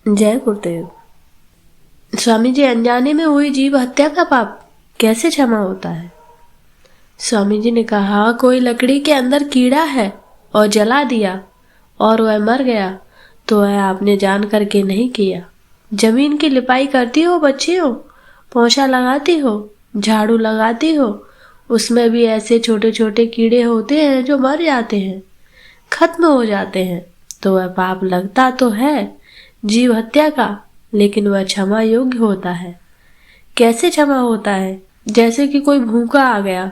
जय गुरुदेव। स्वामी जी, अनजाने में हुई जीव हत्या का पाप कैसे क्षमा होता है? स्वामी जी ने कहा, कोई लकड़ी के अंदर कीड़ा है और जला दिया और वह मर गया तो वह आपने जान करके नहीं किया। जमीन की लिपाई करती हो बच्चियों, पोछा लगाती हो, झाड़ू लगाती हो, उसमें भी ऐसे छोटे छोटे कीड़े होते हैं जो मर जाते हैं, खत्म हो जाते हैं। तो वह पाप लगता तो है जीव हत्या का, लेकिन वह क्षमा योग्य होता है। कैसे क्षमा होता है? जैसे कि कोई भूखा आ गया,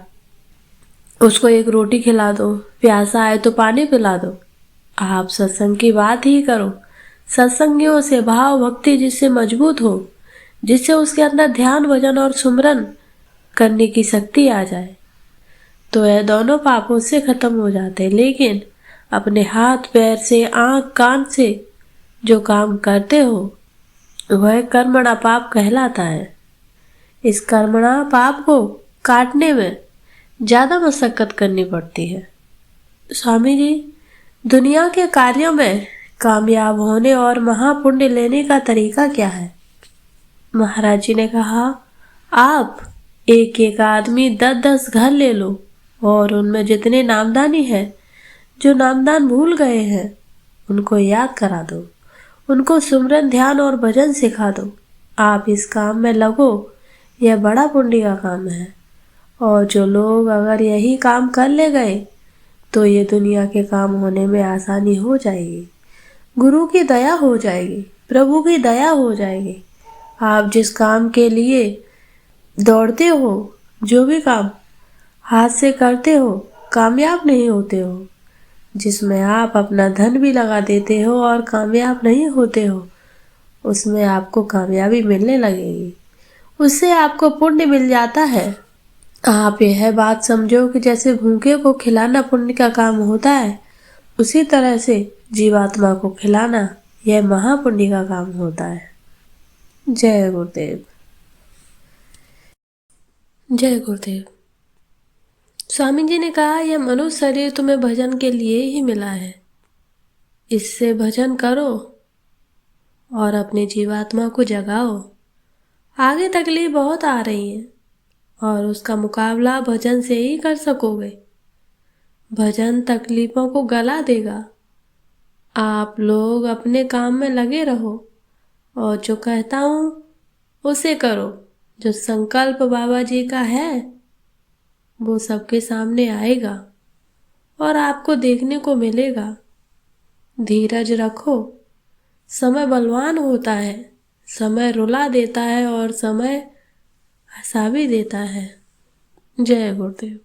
उसको एक रोटी खिला दो, प्यासा आए तो पानी पिला दो। आप सत्संग की बात ही करो, सत्संगियों से भाव भक्ति जिससे मजबूत हो, जिससे उसके अंदर ध्यान भजन और सुमरन करने की शक्ति आ जाए, तो यह दोनों पापों से खत्म हो जाते हैं। लेकिन अपने हाथ पैर से, आंख कान से जो काम करते हो वह कर्मणा पाप कहलाता है। इस कर्मणा पाप को काटने में ज्यादा मशक्कत करनी पड़ती है। स्वामी जी, दुनिया के कार्यों में कामयाब होने और महापुण्य लेने का तरीका क्या है? महाराज जी ने कहा, आप एक एक आदमी 10-10 घर ले लो और उनमें जितने नामदानी है, जो नामदान भूल गए हैं, उनको याद करा दो, उनको सुमरन ध्यान और भजन सिखा दो। आप इस काम में लगो, यह बड़ा पुण्य का काम है। और जो लोग अगर यही काम कर ले गए तो ये दुनिया के काम होने में आसानी हो जाएगी, गुरु की दया हो जाएगी, प्रभु की दया हो जाएगी। आप जिस काम के लिए दौड़ते हो, जो भी काम हाथ से करते हो, कामयाब नहीं होते हो, जिसमें आप अपना धन भी लगा देते हो और कामयाब नहीं होते हो, उसमें आपको कामयाबी मिलने लगेगी, उससे आपको पुण्य मिल जाता है। आप यह बात समझो कि जैसे भूखे को खिलाना पुण्य का काम होता है, उसी तरह से जीवात्मा को खिलाना यह महापुण्य का काम होता है। जय गुरुदेव। जय गुरुदेव। स्वामी जी ने कहा, यह मनुष्य शरीर तुम्हें भजन के लिए ही मिला है, इससे भजन करो और अपने जीवात्मा को जगाओ। आगे तकलीफ बहुत आ रही है और उसका मुकाबला भजन से ही कर सकोगे। भजन तकलीफों को गला देगा। आप लोग अपने काम में लगे रहो और जो कहता हूँ उसे करो। जो संकल्प बाबा जी का है वो सबके सामने आएगा और आपको देखने को मिलेगा। धीरज रखो। समय बलवान होता है, समय रुला देता है और समय हंसा भी देता है। जय गुरुदेव।